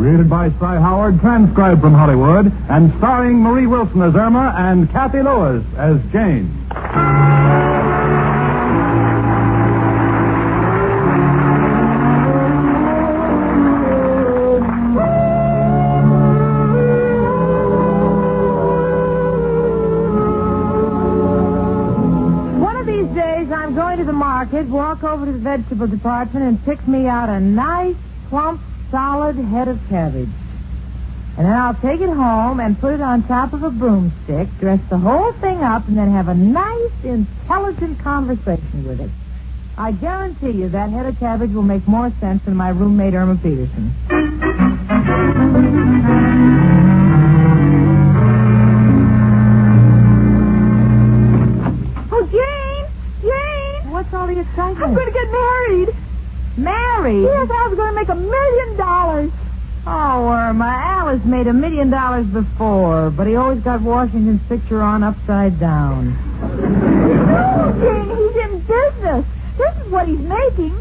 Created by Cy Howard, transcribed from Hollywood, and starring Marie Wilson as Irma and Kathy Lewis as Jane. Walk over to the vegetable department and pick me out a nice, plump, solid head of cabbage. And then I'll take it home and put it on top of a broomstick, dress the whole thing up, and then have a nice, intelligent conversation with it. I guarantee you that head of cabbage will make more sense than my roommate, Irma Peterson. What's all the excitement? I'm going to get married. Married? Yes, I was going to make $1 million. Oh, Irma, Alice made $1 million before, but he always got Washington's picture on upside down. No, Jane, he's in business. This is what he's making.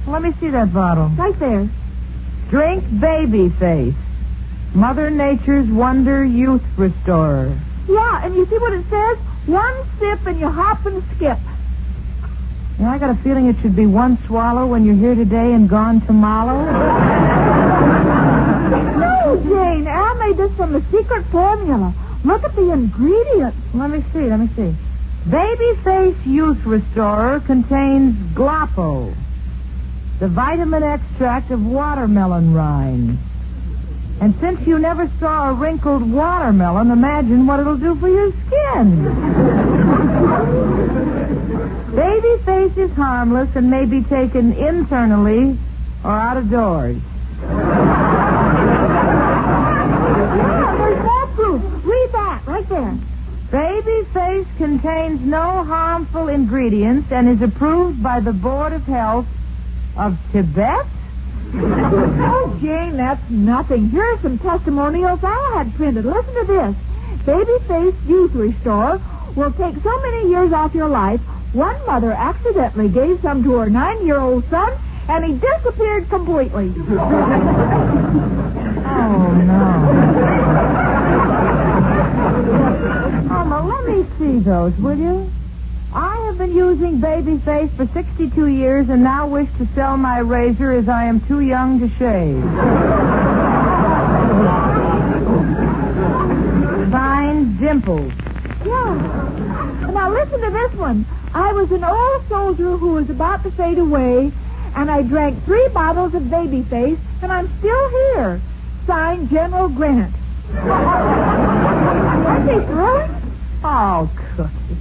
Let me see that bottle. Right there. Drink Baby Face. Mother Nature's Wonder Youth Restorer. Yeah, and you see what it says? 1 sip and you hop and skip. Yeah, I got a feeling it should be 1 swallow when you're here today and gone tomorrow. No, Jane. Al made this from the secret formula. Look at the ingredients. Let me see. Baby Face Youth Restorer contains Gloppo, the vitamin extract of watermelon rind. And since you never saw a wrinkled watermelon, imagine what it'll do for your skin. Baby Face is harmless and may be taken internally or out of doors. Yeah, there's more proof. Read that right there. Baby Face contains no harmful ingredients and is approved by the Board of Health of Tibet. Oh, Jane, that's nothing. Here are some testimonials I had printed. Listen to this. Baby Face Youth Restore will take so many years off your life. One mother accidentally gave some to her 9-year-old son, and he disappeared completely. Oh, no. Mama, let me see those, will you? I have been using Baby Face for 62 years and now wish to sell my razor as I am too young to shave. Signed, Dimples. Yeah. Now listen to this one. I was an old soldier who was about to fade away, and I drank 3 bottles of Baby Face, and I'm still here. Signed, General Grant. Aren't they thrilling? Oh, Cookie.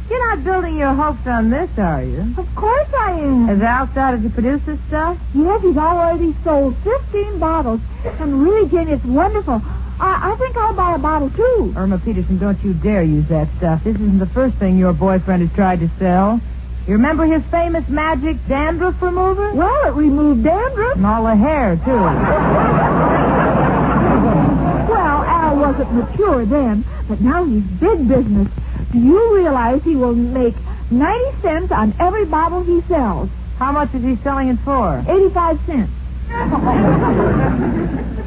You're not building your hopes on this, are you? Of course I am. Has Al started to produce this stuff? Yes, he's already sold 15 bottles. And really, Jane, it's wonderful. I think I'll buy a bottle, too. Irma Peterson, don't you dare use that stuff. This isn't the first thing your boyfriend has tried to sell. You remember his famous magic dandruff remover? Well, it removed dandruff. And all the hair, too. Well, Al wasn't mature then, but now he's big business. Do you realize he will make 90 cents on every bottle he sells? How much is he selling it for? 85 cents.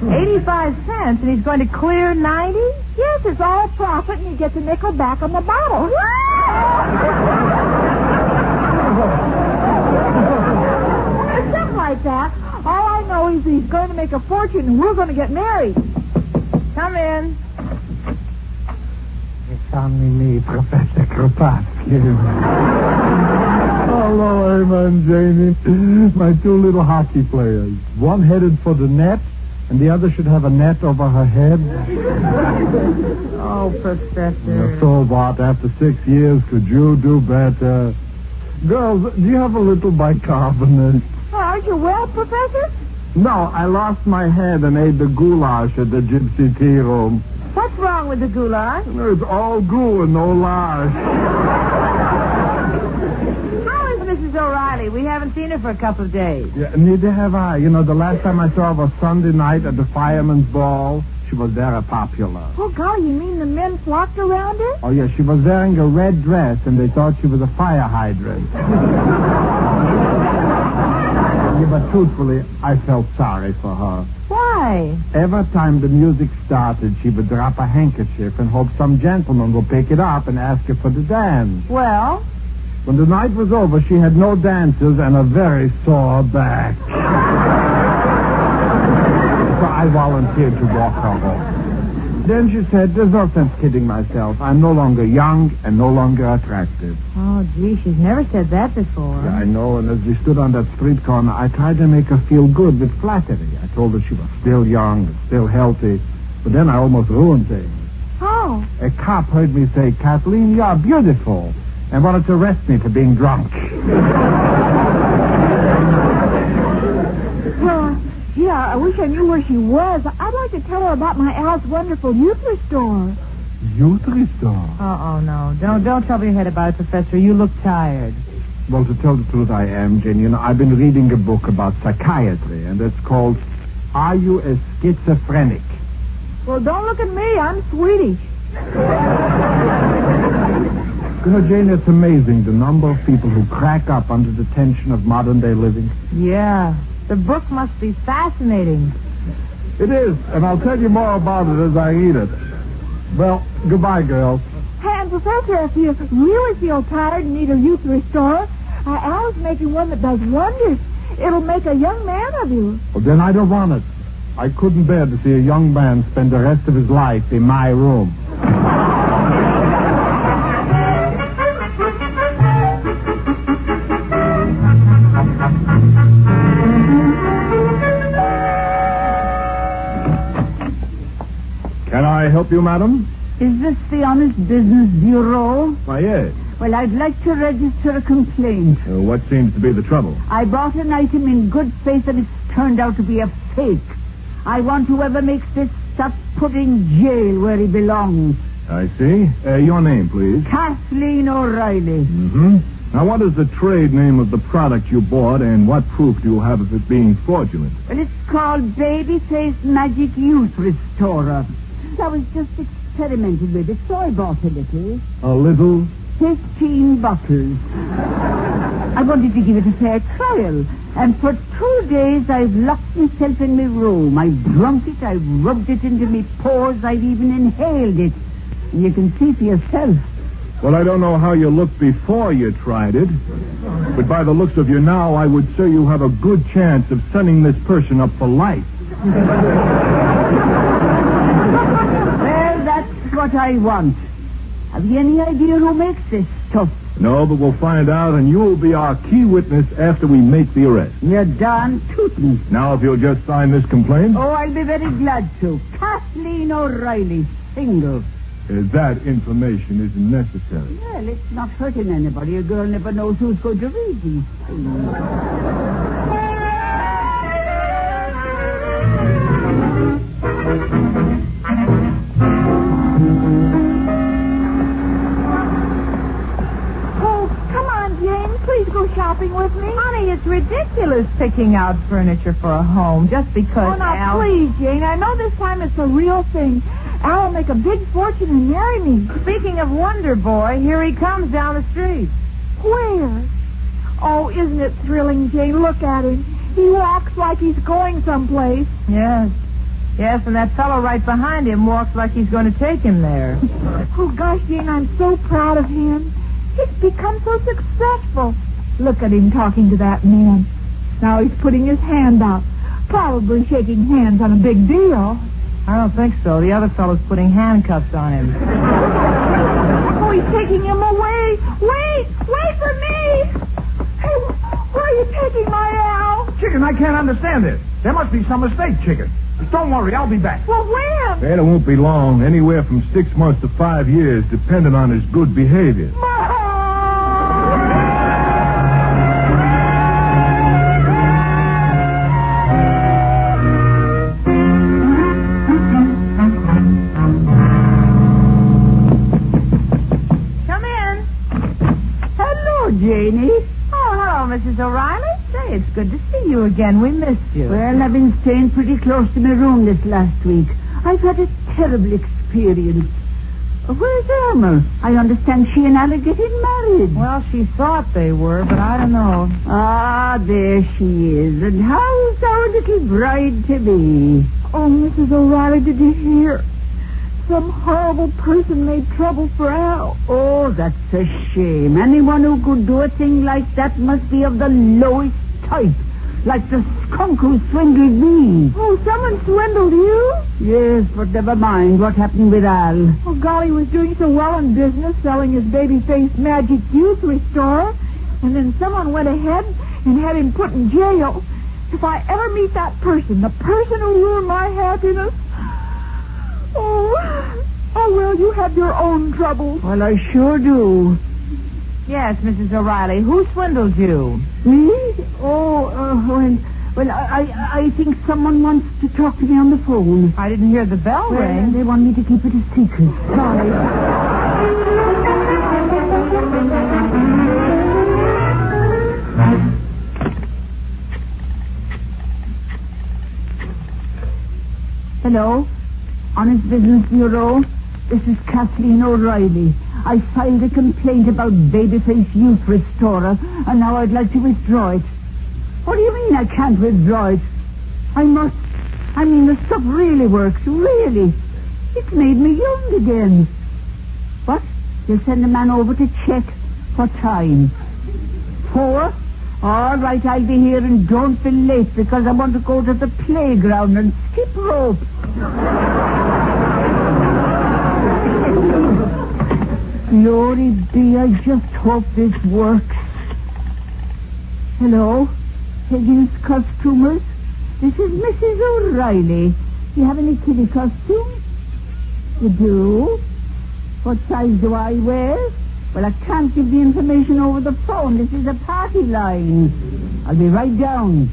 85 cents, and he's going to clear 90? Yes, it's all profit, and he gets a nickel back on the bottle. It's something like that. All I know is he's going to make a fortune, and we're going to get married. Come in. It's only me, Professor Kropotkin. Hello, Irma and Janie. My 2 little hockey players. One headed for the net, and the other should have a net over her head. Oh, Professor. So what? After 6 years, could you do better? Girls, do you have a little bicarbonate? Aren't you well, Professor? No, I lost my head and ate the goulash at the gypsy tea room. What's wrong with the goulash? It's all goo and no lash. How is Mrs. O'Reilly? We haven't seen her for a couple of days. Yeah, neither have I. You know, the last time I saw her was Sunday night at the fireman's ball. She was very popular. Oh, golly, you mean the men flocked around her? Oh, yes, she was wearing a red dress, and they thought she was a fire hydrant. Yeah, but truthfully, I felt sorry for her. Why? Why? Every time the music started, she would drop a handkerchief and hope some gentleman would pick it up and ask her for the dance. Well? When the night was over, she had no dancers and a very sore back. So I volunteered to walk her home. Then she said, there's no sense kidding myself. I'm no longer young and no longer attractive. Oh, gee, she's never said that before. Yeah, I know, and as we stood on that street corner, I tried to make her feel good with flattery. I told her she was still young and still healthy, but then I almost ruined things. How? A cop heard me say, Kathleen, you're beautiful, and wanted to arrest me for being drunk. Well, yeah, I wish I knew where she was. I'd like to tell her about my Al's wonderful youth restore. Youth restore? Oh, no. Don't trouble your head about it, Professor. You look tired. Well, to tell the truth, I am, Jane. You know, I've been reading a book about psychiatry, and it's called Are You a Schizophrenic? Well, don't look at me. I'm Swedish. You know, Jane, it's amazing the number of people who crack up under the tension of modern-day living. Yeah. The book must be fascinating. It is, and I'll tell you more about it as I read it. Well, goodbye, girls. And, Professor, if you really feel tired and need a youth restore, Al's making one that does wonders. It'll make a young man of you. Well, then I don't want it. I couldn't bear to see a young man spend the rest of his life in my room. Can I help you, madam? Is this the Honest Business Bureau? Why, yes. Well, I'd like to register a complaint. What seems to be the trouble? I bought an item in good faith and it's turned out to be a fake. I want whoever makes this stuff put in jail where he belongs. I see. Your name, please. Kathleen O'Reilly. Mm-hmm. Now, what is the trade name of the product you bought, and what proof do you have of it being fraudulent? Well, it's called Babyface Magic Youth Restorer. I was just experimenting with it, so I bought a little. A little? 15 bottles. I wanted to give it a fair trial. And for 2 days, I've locked myself in my room. I've drunk it, I've rubbed it into my pores, I've even inhaled it. And you can see for yourself. Well, I don't know how you looked before you tried it, but by the looks of you now, I would say you have a good chance of sending this person up for life. Well, that's what I want. Have you any idea who makes this stuff? No, but we'll find out, and you'll be our key witness after we make the arrest. You're darn tootin'. Now, if you'll just sign this complaint. Oh, I'll be very glad to. Kathleen O'Reilly, single. That information isn't necessary. Well, it's not hurting anybody. A girl never knows who's going to read these things. Please go shopping with me. Honey, it's ridiculous picking out furniture for a home just because Oh, now, Al... please, Jane. I know this time it's the real thing. Al will make a big fortune and marry me. Speaking of Wonder Boy, here he comes down the street. Where? Oh, isn't it thrilling, Jane? Look at him. He walks like he's going someplace. Yes. Yes, and that fellow right behind him walks like he's going to take him there. Oh, gosh, Jane, I'm so proud of him. He's become so successful. Look at him talking to that man. Now he's putting his hand out. Probably shaking hands on a big deal. I don't think so. The other fellow's putting handcuffs on him. Oh, he's taking him away. Wait for me. Hey, where are you taking my Al? Chicken, I can't understand this. There must be some mistake, Chicken. Don't worry, I'll be back. Well, when? And it won't be long. Anywhere from 6 months to 5 years, depending on his good behavior. Janie. Oh, hello, Mrs. O'Reilly. Say, it's good to see you again. We missed you. Well, I've been staying pretty close to my room this last week. I've had a terrible experience. Where's Irma? I understand she and Al are getting married. Well, she thought they were, but I don't know. Ah, there she is. And how's our little bride to be? Oh, Mrs. O'Reilly, did you hear? Some horrible person made trouble for Al. Oh, that's a shame. Anyone who could do a thing like that must be of the lowest type. Like the skunk who swindled me. Oh, someone swindled you? Yes, but never mind what happened with Al. Oh, golly, he was doing so well in business, selling his baby-faced magic youth restorer. And then someone went ahead and had him put in jail. If I ever meet that person, the person who ruined my happiness... Oh, well, you have your own troubles. Well, I sure do. Yes, Mrs. O'Reilly. Who swindled you? Me? Oh, well, I think someone wants to talk to me on the phone. I didn't hear the bell ring. They want me to keep it a secret. Sorry. Hello? Honest Business Bureau? This is Kathleen O'Reilly. I filed a complaint about Babyface Youth Restorer, and now I'd like to withdraw it. What do you mean I can't withdraw it? I must. I mean, the stuff really works, really. It's made me young again. What? You'll send a man over to check? What time? 4? All right, I'll be here, and don't be late, because I want to go to the playground and skip rope. Glory be, I just hope this works. Hello? Higgins Costumers? This is Mrs. O'Reilly. Do you have any kitty costumes? You do? What size do I wear? Well, I can't give the information over the phone. This is a party line. I'll be right down.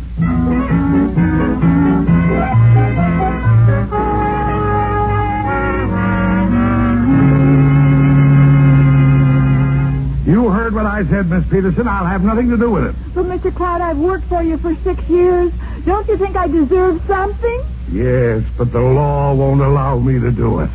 You heard what I said, Miss Peterson. I'll have nothing to do with it. But, Mr. Clyde, I've worked for you for 6 years. Don't you think I deserve something? Yes, but the law won't allow me to do it.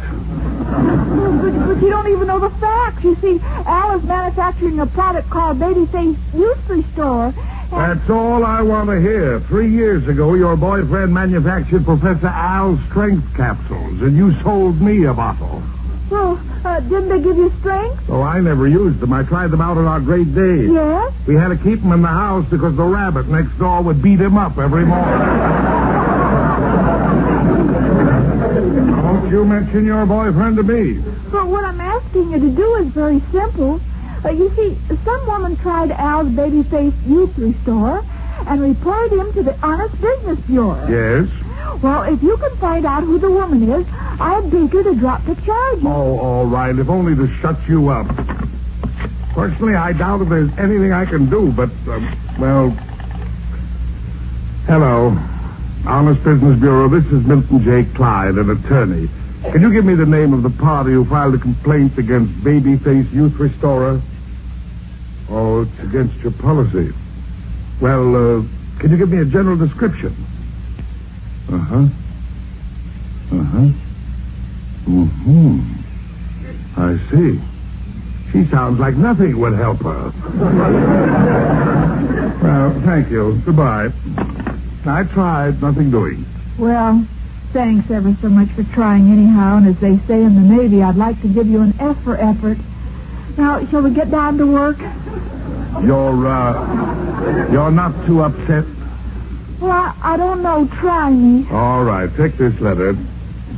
But you don't even know the facts. You see, Al is manufacturing a product called Babyface Youth Restore. That's all I want to hear. 3 years ago, your boyfriend manufactured Professor Al's strength capsules, and you sold me a bottle. Well, didn't they give you strength? Oh, I never used them. I tried them out on our great days. Yes? We had to keep them in the house because the rabbit next door would beat him up every morning. Don't you mention your boyfriend to me. But what I'm asking you to do is very simple. You see, some woman tried Al's Babyface Youth Restore and reported him to the Honest Business Bureau. Yes? Well, if you can find out who the woman is, I'd beg her to drop the charges. Oh, all right, if only to shut you up. Personally, I doubt if there's anything I can do, but, well... Hello. Honest Business Bureau, this is Milton J. Clyde, an attorney. Can you give me the name of the party who filed a complaint against Babyface Youth Restorer? Oh, it's against your policy. Well, can you give me a general description? Uh-huh. Mm-hmm. I see. She sounds like nothing would help her. Well, thank you. Goodbye. I tried. Nothing doing. Well, thanks ever so much for trying anyhow. And as they say in the Navy, I'd like to give you an F for effort. Now, shall we get down to work? You're not too upset? Well, I don't know. Try me. All right. Take this letter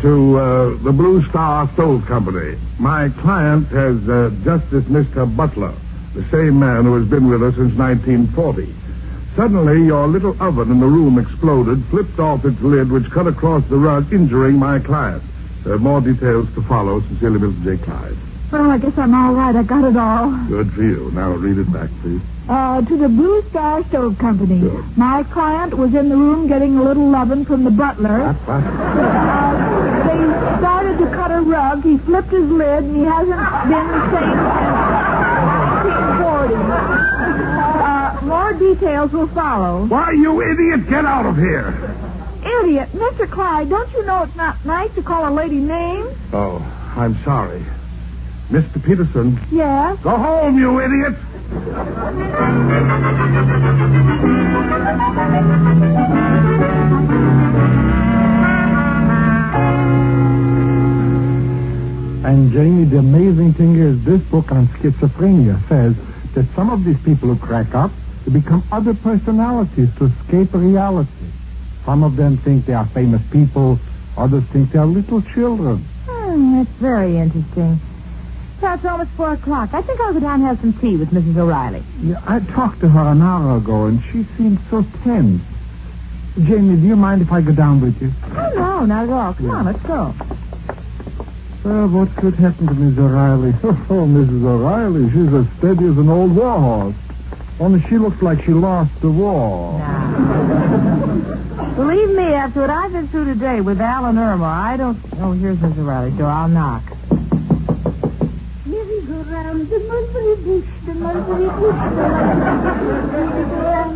to the Blue Star Stove Company. My client has just dismissed her butler, the same man who has been with her since 1940. Suddenly, your little oven in the room exploded, flipped off its lid, which cut across the rug, injuring my client. More details to follow. Sincerely, Mr. J. Clyde. Well, I guess I'm all right. I got it all. Good for you. Now read it back, please. To the Blue Star Stove Company. Sure. My client was in the room getting a little lovin' from the butler. What? They started to cut a rug. He flipped his lid, and he hasn't been the same since 1940. More details will follow. Why, you idiot, get out of here. Idiot. Mr. Clyde, don't you know it's not nice to call a lady names? Oh, I'm sorry. Mr. Peterson. Yes? Go home, you idiot. And, Jamie, the amazing thing is this book on schizophrenia says that some of these people who crack up, they become other personalities to escape reality. Some of them think they are famous people. Others think they are little children. That's very interesting. So it's almost 4 o'clock. I think I'll go down and have some tea with Mrs. O'Reilly. Yeah, I talked to her an hour ago, and she seemed so tense. Jamie, do you mind if I go down with you? Oh, no, not at all. Come on, let's go. Well, what could happen to Miss O'Reilly? Oh, Mrs. O'Reilly, she's as steady as an old war horse. Only she looks like she lost the war. Nah. Believe me, after what I've been through today with Al and Irma, I don't... Oh, here's Miss O'Reilly's door. I'll knock. Merry-go-round, the mulberry bush, the mulberry bush,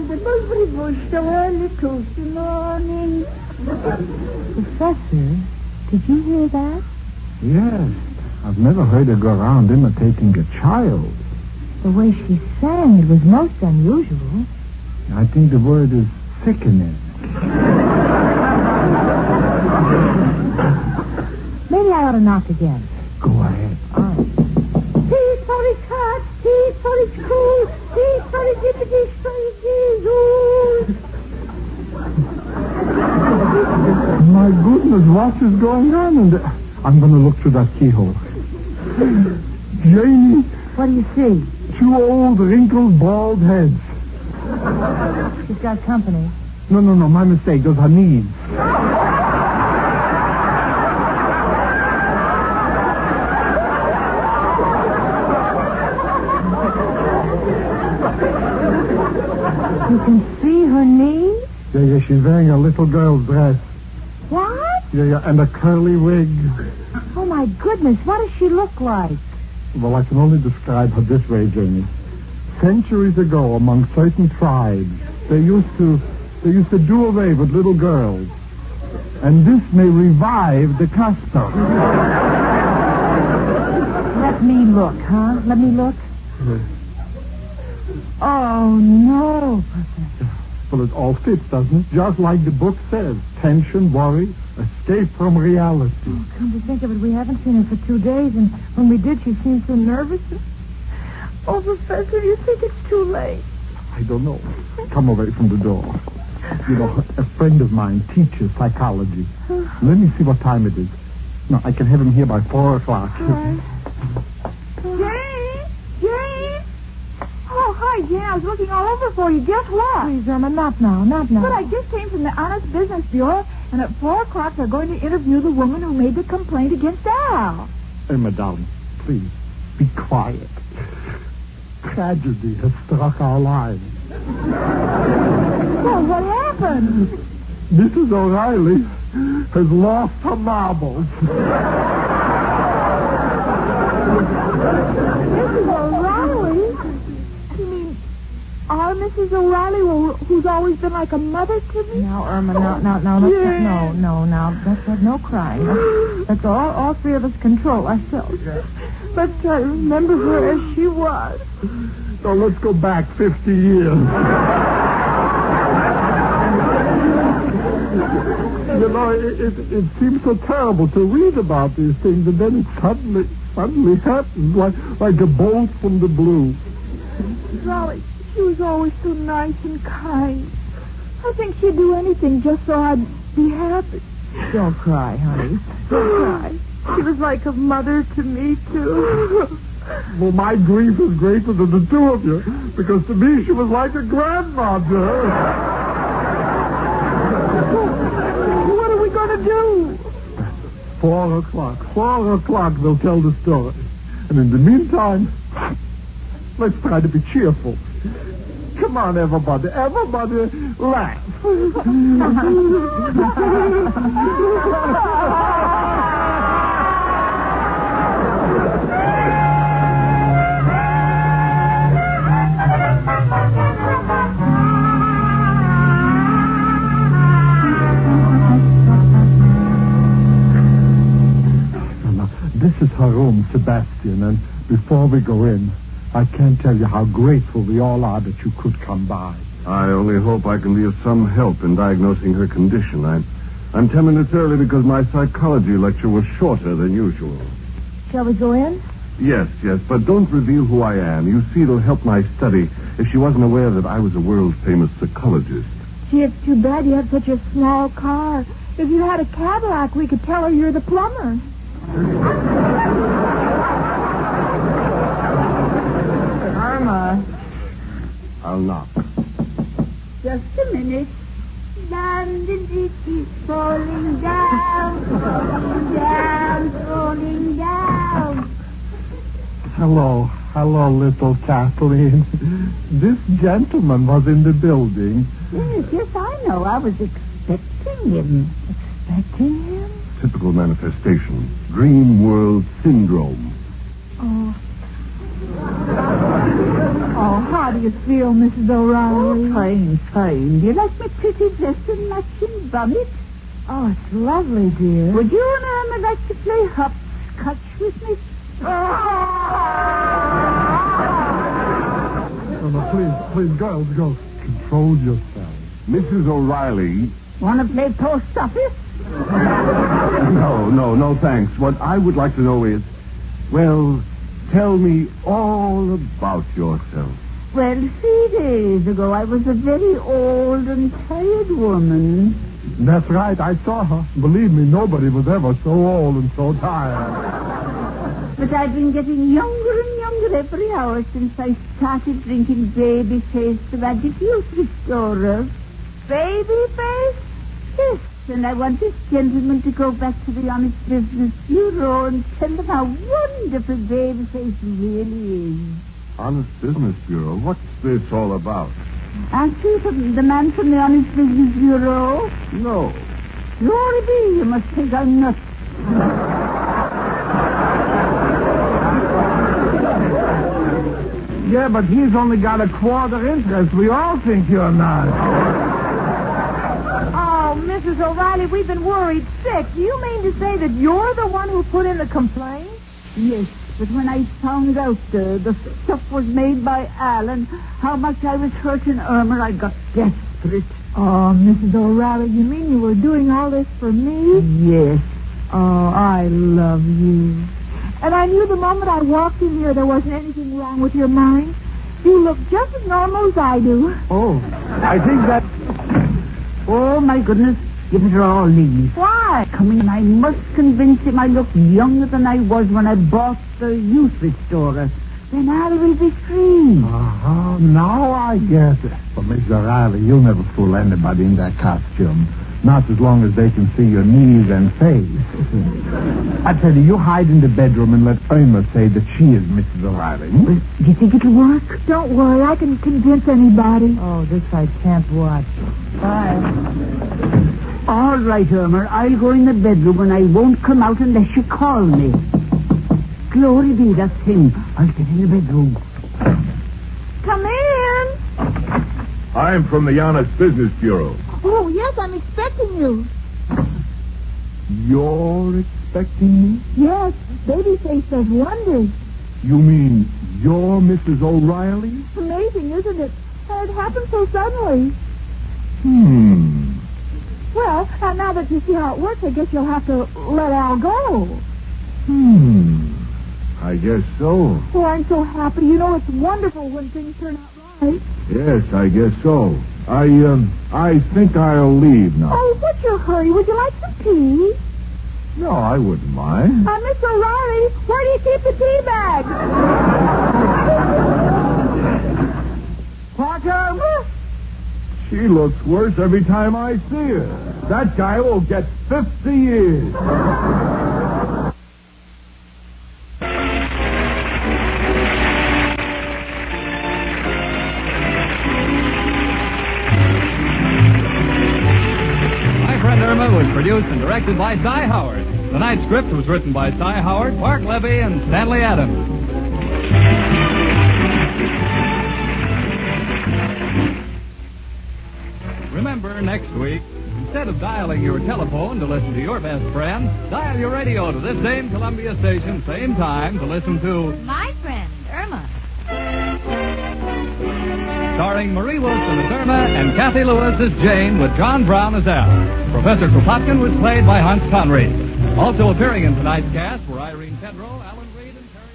the mulberry bush, the early toasty morning. Professor, did you hear that? Yes. I've never heard her go around imitating a child. The way she sang, it was most unusual. I think the word is sickening. Maybe I ought to knock again. Go ahead. All right. Tea for his heart, tea for his cool, tea for his dippity, for his Jesus. My goodness, what is going on in there? I'm going to look through that keyhole. Janie. What do you see? 2 old, wrinkled, bald heads. She's got company. No, my mistake. Those are knees. You can see her knees? Yeah, she's wearing a little girl's dress. What? Yeah, and a curly wig. Oh, my goodness. What does she look like? Well, I can only describe her this way, Jamie. Centuries ago, among certain tribes, they used to do away with little girls. And this may revive the custom. Let me look, huh? Let me look. Oh, no, Professor. Well, it all fits, doesn't it? Just like the book says. Tension, worry, escape from reality. Oh, come to think of it, we haven't seen her for 2 days, and when we did, she seemed so nervous. Oh, Professor, do you think it's too late? I don't know. Come away from the door. You know, a friend of mine teaches psychology. Let me see what time it is. No, I can have him here by 4 o'clock. All right. Jane! Oh, hi, Jane. I was looking all over for you. Guess what? Please, Irma, not now. But I just came from the Honest Business Bureau, and at 4 o'clock they're going to interview the woman who made the complaint against Al. Irma, darling, please, be quiet. Tragedy has struck our lives. Well, what happened? Mrs. O'Reilly has lost her marbles. Mrs. O'Reilly? You mean our Mrs. O'Reilly, who's always been like a mother to me? Now, Irma, no, that's no crying. Let's all 3 of us control ourselves. But I remember her as she was. So let's go back 50 years. You know, it seems so terrible to read about these things, and then it suddenly happens like a bolt from the blue. Golly, she was always so nice and kind. I think she'd do anything just so I'd be happy. Don't cry, honey. Don't cry. She was like a mother to me, too. Well, my grief is greater than the 2 of you, because to me she was like a grandmother. What are we going to do? 4 o'clock. 4 o'clock they'll tell the story. And in the meantime, let's try to be cheerful. Come on, everybody. Everybody laugh. This is her room, Sebastian, and before we go in, I can't tell you how grateful we all are that you could come by. I only hope I can be of some help in diagnosing her condition. I'm 10 minutes early because my psychology lecture was shorter than usual. Shall we go in? Yes, but don't reveal who I am. You see, it'll help my study if she wasn't aware that I was a world-famous psychologist. Gee, it's too bad you have such a small car. If you had a Cadillac, we could tell her you're the plumber. Irma. I'll knock. Just a minute. London, it keeps falling down, falling down, falling down. Hello, little Kathleen. This gentleman was in the building. Yes, I know. I was expecting him. Expecting him? Typical manifestation. Dream world syndrome. Oh, how do you feel, Mrs. O'Reilly? Oh, fine. Do you like my pretty dress and matching bonnet? Oh, it's lovely, dear. Would you and Irma like to play hopscotch with me? No, please, girls, control yourself. Mrs. O'Reilly. Want to play post office? No, thanks. What I would like to know is, well, tell me all about yourself. Well, 3 days ago, I was a very old and tired woman. That's right, I saw her. Believe me, nobody was ever so old and so tired. But I've been getting younger and younger every hour since I started drinking Babyface, the magic youth restorer. Babyface? Yes, and I want this gentleman to go back to the Honest Business Bureau and tell them how wonderful Babyface really is. Honest Business Bureau? What's this all about? Aren't you the man from the Honest Business Bureau? No. Glory be, you must think I'm nuts. Yeah, but he's only got a quarter interest. We all think you're not. Oh, Mrs. O'Reilly, we've been worried sick. Do you mean to say that you're the one who put in the complaint? Yes, but when I found out the stuff was made by Al and how much I was hurting Irma, I got desperate. Oh, Mrs. O'Reilly, you mean you were doing all this for me? Yes. Oh, I love you. And I knew the moment I walked in here there wasn't anything wrong with your mind. You look just as normal as I do. Oh, I think that... Oh, my goodness. Give it all, Lee. Why? Coming, I must convince him I look younger than I was when I bought the youth restorer. Then I will be free. Uh-huh, now I get it. But, Mrs. O'Reilly, you'll never fool anybody in that costume. Not as long as they can see your knees and face. I tell you hide in the bedroom and let Irma say that she is Mrs. O'Reilly. Well, do you think it'll work? Don't worry, I can convince anybody. Oh, this I can't watch. Bye. All right, Irma. I'll go in the bedroom and I won't come out unless you call me. Glory be, that's him. I'll get in the bedroom. Come in. I'm from the Honest Business Bureau. Oh, yes, I'm expecting you. You're expecting me? Yes, Babyface does wonders. You mean you're Mrs. O'Reilly? Amazing, isn't it? And it happened so suddenly. Well, now that you see how it works, I guess you'll have to let Al go. I guess so. Oh, I'm so happy. You know, it's wonderful when things turn out right. Yes, I guess so. I think I'll leave now. Oh, what's your hurry? Would you like some tea? No, I wouldn't mind. Miss O'Reilly, where do you keep the tea bag? What, She looks worse every time I see her. That guy will get 50 years. Irma was produced and directed by Cy Howard. Tonight's script was written by Cy Howard, Mark Levy, and Stanley Adams. Remember, next week, instead of dialing your telephone to listen to your best friend, dial your radio to this same Columbia station, same time, to listen to My Friend, Irma. Starring Marie Wilson as Irma and Kathy Lewis as Jane with John Brown as Al. Professor Kropotkin was played by Hans Conried. Also appearing in tonight's cast were Irene Tedrow, Alan Reed, and Terry